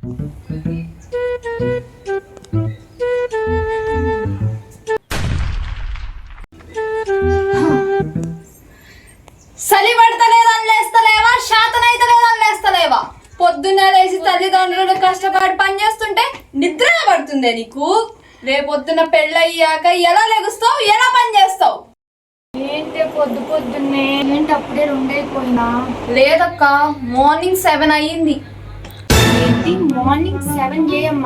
చలి పడతలేదని లేస్తలేవా, శాతనైతే లేదని లేస్తలేవా? పొద్దున్న లేచి తల్లిదండ్రులు కష్టపడి పని చేస్తుంటే నిద్ర పడుతుందే నీకు? రేపొద్దున పెళ్ళయ్యాక ఎలా లెగుస్తావు, ఎలా పని చేస్తావు? ఏంటి పొద్దున్నే ఏంటి అప్పుడే 2 అయిపోయినా? లేదక్క, మార్నింగ్ 7 అయ్యింది. ఏంటి మార్నింగ్ 7 AM?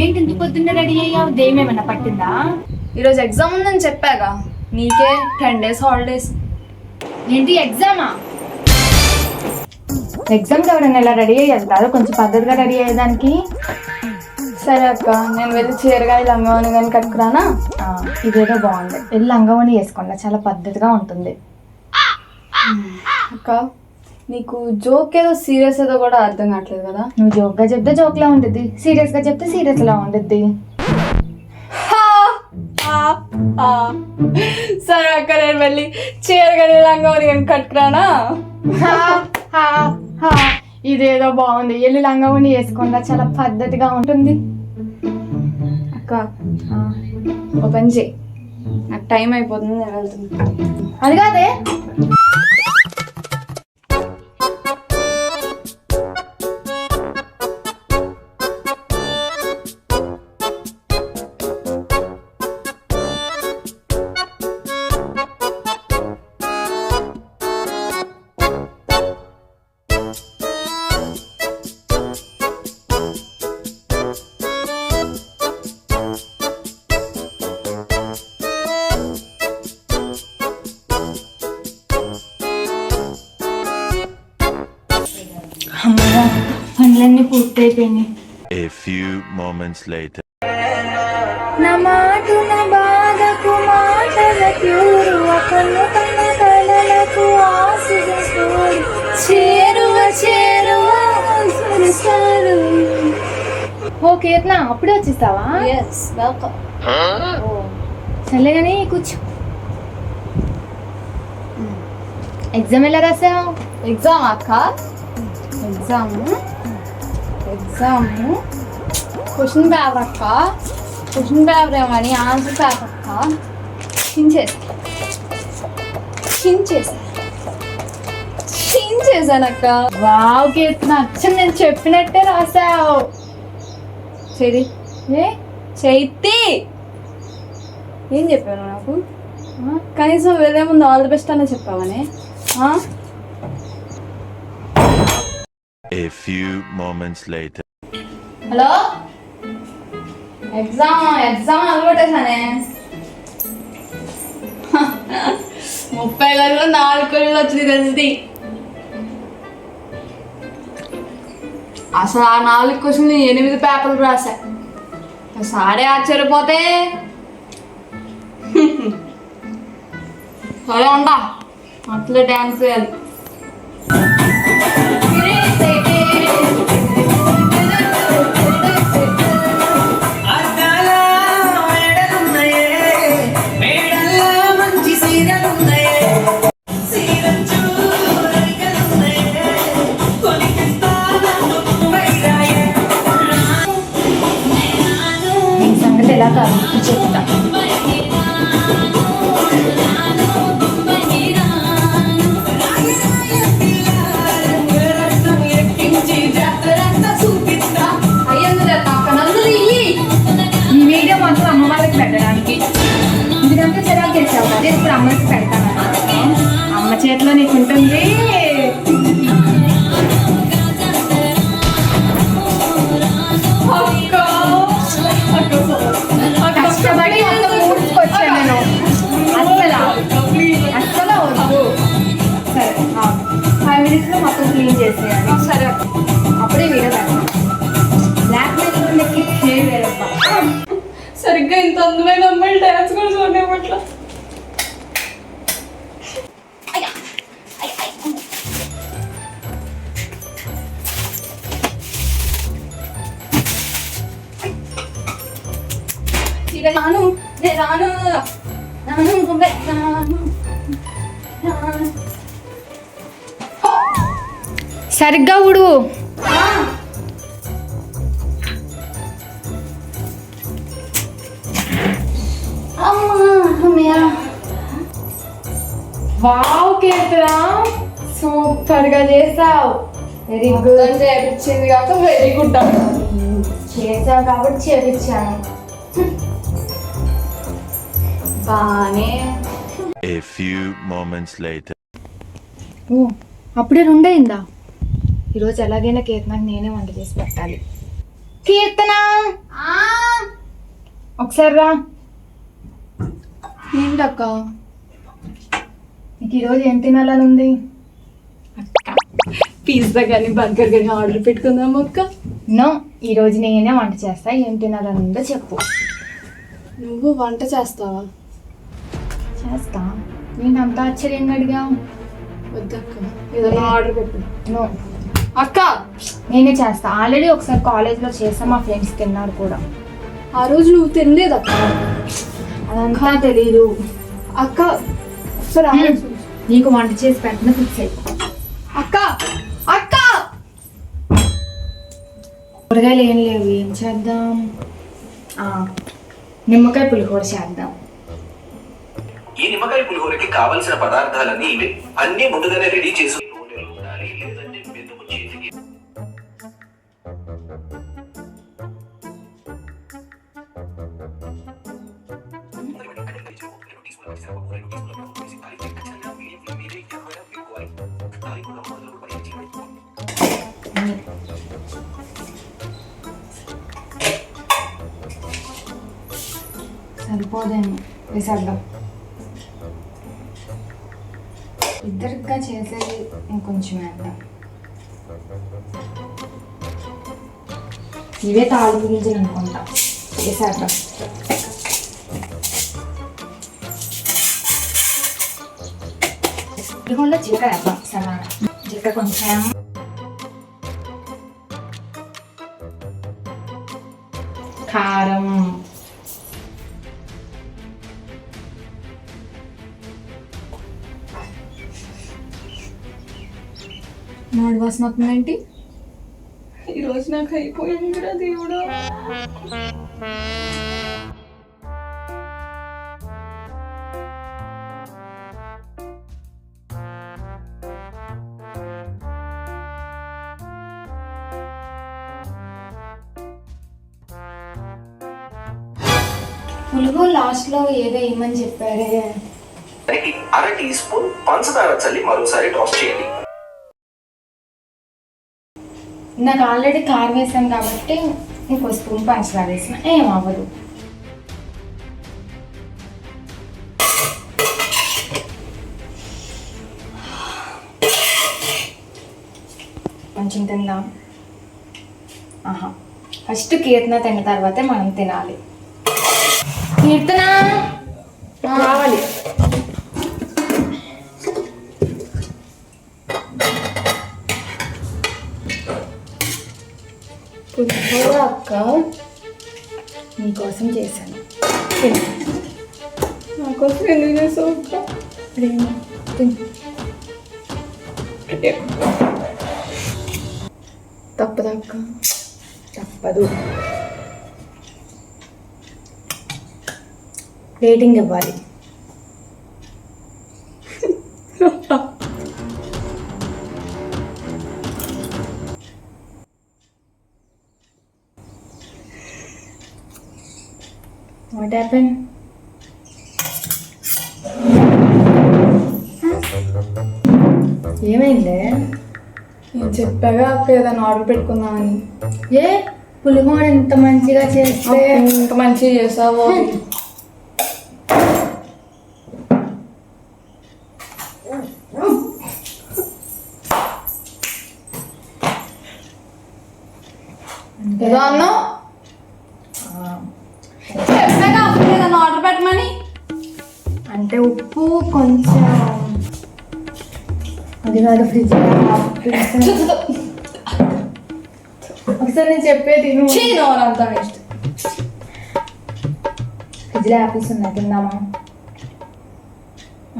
ఏంటి ఇంత పొద్దున్నే రెడీ అయ్యావు? దేమేమన్నా పట్టిందా? ఈరోజు ఎగ్జామ్ ఉందని చెప్పాగా, నీకే 10 days హాలిడేస్. ఏంటి ఎగ్జామా? ఎగ్జామ్కి ఎవరైనా ఇలా రెడీ అయ్యి వెళ్తారు? కొంచెం పద్ధతిగా రెడీ అయ్యేదానికి. సరే అక్క, నేను వెళ్ళి చీరగాని లంగావని కానీ కట్టుకురానా? ఇదేదో బాగుంది, వెళ్ళి లంగావని వేసుకోండి, చాలా పద్ధతిగా ఉంటుంది. అక్క, నీకు జోక్ ఏదో సీరియస్ ఏదో కూడా అర్థం కావట్లేదు కదా. నువ్వు జోక్గా చెప్తే జోక్లా ఉంటుంది, సీరియస్గా చెప్తే సీరియస్లా ఉంటుంది. సరే అక్క, నేను వెళ్ళి చీరగాని లంగావని కానీ కట్టుకురానా? ఇదేదో బాగుంది, వెళ్ళి లంగావని వేసుకోండి, చాలా పద్ధతిగా ఉంటుంది. అక్క, ఓ పని చేయి, నాకు టైం అయిపోతుంది, నేను వెళ్తున్నా. అది కాదే, అమ్మగా పనులన్నీ పూర్తయిపోయినాయి. A few moments later. నా మాటున బాధకు మాటల క్యూరు కన్ను కన్న కలలకు ఆశిస్తోడు చేరువ చేరువ సరసాలు. ఓ కీర్తన, అప్పుడే వచ్చేస్తావా? Yes, welcome. సర్లే కానీ కూర్చో. ఎగ్జామ్ ఎలా రాసావు? ఎగ్జామ్ అక్క, ఎగ్జామ్ క్వశ్చన్ పేపర్ అక్క, క్వశ్చన్ పేపర్ ఏమని ఆన్సర్ పేపర్ అక్క. చించేసానక్క. వావ్ కీర్తన, అచ్చం నేను చెప్పినట్టే రాసావు. చెరి ఏ చైతి, ఏం చెప్పాను నాకు? కనీసం వెళ్ళే ముందు ఆల్ ది బెస్ట్ అనే చెప్పావనే. A few moments later. Hello, exam అలవాటేసానే. 30 గంటలు 4 గంటలు వచ్చింది తెలిసింది. అసలు ఆ 4 క్వశ్చన్లు 8 పేపర్లు రాశా. సారే ఆశ్చర్యపోతే. సరే ఉండా, అట్లా డ్యాన్స్ చేయాలి. సంగతి ఎలా కాదు చెప్తా. ఈ వీడియో మాత్రం అమ్మ వాళ్ళకి పెట్టడానికి, ఎందుకంటే చిరాకు చేసావు కదా, ఇప్పుడు అమ్మకి పెడతాను. అమ్మ చేతిలో నీకు ఉంటుంది. కష్టపడి ఊడ్చుకొచ్చాను నేను, అస్సలు వద్దు. సరే 5 minutes మొత్తం క్లీన్ చేసేయాలి. సరే, అప్పుడే వీడియో పెడతాను. బ్లాక్ మెయిల్ వేరప్ప. సరిగ్గా ఇంత అందమైన అమ్మాయిలు డ్యాన్స్ కూడా చూడేమట్ల. రాను రాను రాను. సరిగ్గా ఊడు. వావ్ కీర్తన, సూపర్ గా చేసావు. Very good. చేపించింది కాక వెరీ గుడ్ చేసావు కాబట్టి చేపించాను. బానే. A few moments later. ఓ అప్పుడే 2 అయిందా? ఈరోజు ఎలాగైనా కీర్తనకి నేనే వంట చేసి పెట్టాలి. కీర్తన ఒకసారి రా. ఏంటక్క? నీకు ఈరోజు ఏం తినాలని ఉంది? పిజ్జా కానీ బర్గర్ కానీ ఆర్డర్ పెట్టుకుందాం అక్క. నో, ఈరోజు నేనే వంట చేస్తా. ఏం తినాలని ఉందో చెప్పు. నువ్వు వంట చేస్తావా? చేస్తా. నేను అంత ఆశ్చర్యంగా అడిగా. వద్దక్క, ఏదైనా ఆర్డర్ పెట్టు. నో అక్క, నేనే చేస్తా. ఆల్రెడీ ఒకసారి కాలేజ్లో చేస్తా, మా ఫ్రెండ్స్ తిన్నారు కూడా. ఆ రోజు నువ్వు తినలేదక్క. అదంతా తెలీదు. అక్క ఒకసారి ఆలోచించు. నీకు వంట చేసి పెట్టిన ఫిక్స్ అయిపో. అక్క అక్క కూరగాయలు ఏం లేవు, ఏం చేద్దాం? నిమ్మకాయ పులిహోర చేద్దాం. ఈ నిమ్మకాయ పులిహోరకి కావలసిన పదార్థాలన్నీ ఇవే. అన్ని ముందుగానే రెడీ చేసి నూనెలో ఉండాలి, లేదంటే మెతుకు చేతికి. సరిపోదేమో, వేసేద్దాం. ఇద్దరిగా చేసేది ఇంకొంచెం వేద్దాం. ఇవే తాళపు గింజలు అనుకుంటా, వేసేద్దాం. పులిహోరలో జీలకర్ర వేద్దాం. సలానా జీలకర్ర కొంచెం, కారం, మాడి వాసన వస్తుందేంటి? ఈరోజు నాకు అయిపోయిందిరా దేవుడా. పులిహోర లాస్ట్ లో ఏదో ఏమని చెప్పారే. దానికి 1/2 టీ స్పూన్ పంచదార చల్లి మరోసారి టాస్ చేయండి. నాకు ఆల్రెడీ కారం వేసాను కాబట్టి ఇంకో స్పూన్ పంచదార వేసిన ఏం అవ్వదు. కొంచెం తిందాం. ఫస్ట్ కీర్తన తిన్న తర్వాతే మనం తినాలి. కీర్తన రావాలి. అక్క నీకోసం చేశాను. నాకోసం ఎందుకు చేసావు అక్క? ప్రేమ తిను. తప్పదక్క. తప్పదు. రేటింగ్ ఇవ్వాలి. What happened? ఏమైంది? నేను చెప్పాగా అక్క ఏదైనా ఆర్డర్ పెట్టుకుందామని. ఏ పులిహోర ఎంత మంచిగా చేస్తే ఇంత మంచిగా చేసావు. ఏదో అన్నా చెప్పాగా అక్క ఏదైనా ఆర్డర్ పెట్టమని. అంటే ఉప్పు కొంచెం అది కాదు, ఫ్రిడ్జ్ ఒకసారి నేను చెప్పేది అంతా వేస్ట్. ఫ్రిడ్జ్లో యాపిల్స్ ఉన్నాయి, తిందామా?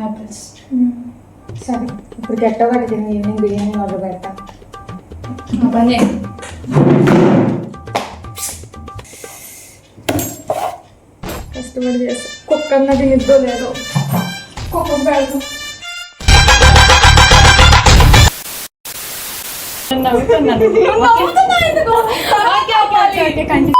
యాపిల్స్ సరే, ఇప్పుడు గట్ట ఒకటి తిని ఈవినింగ్ బిర్యానీ ఆర్డర్ పెడతా. పని చేయి. కష్టపడి చేస్తా. కుక్క అన్నది నిద్ర లేదు. కుక్క పెడతాం. నవ్వుతున్నాను. నవ్వుతున్నా ఎందుకు? తర్వాత చెప్పాలి. Okay, continue.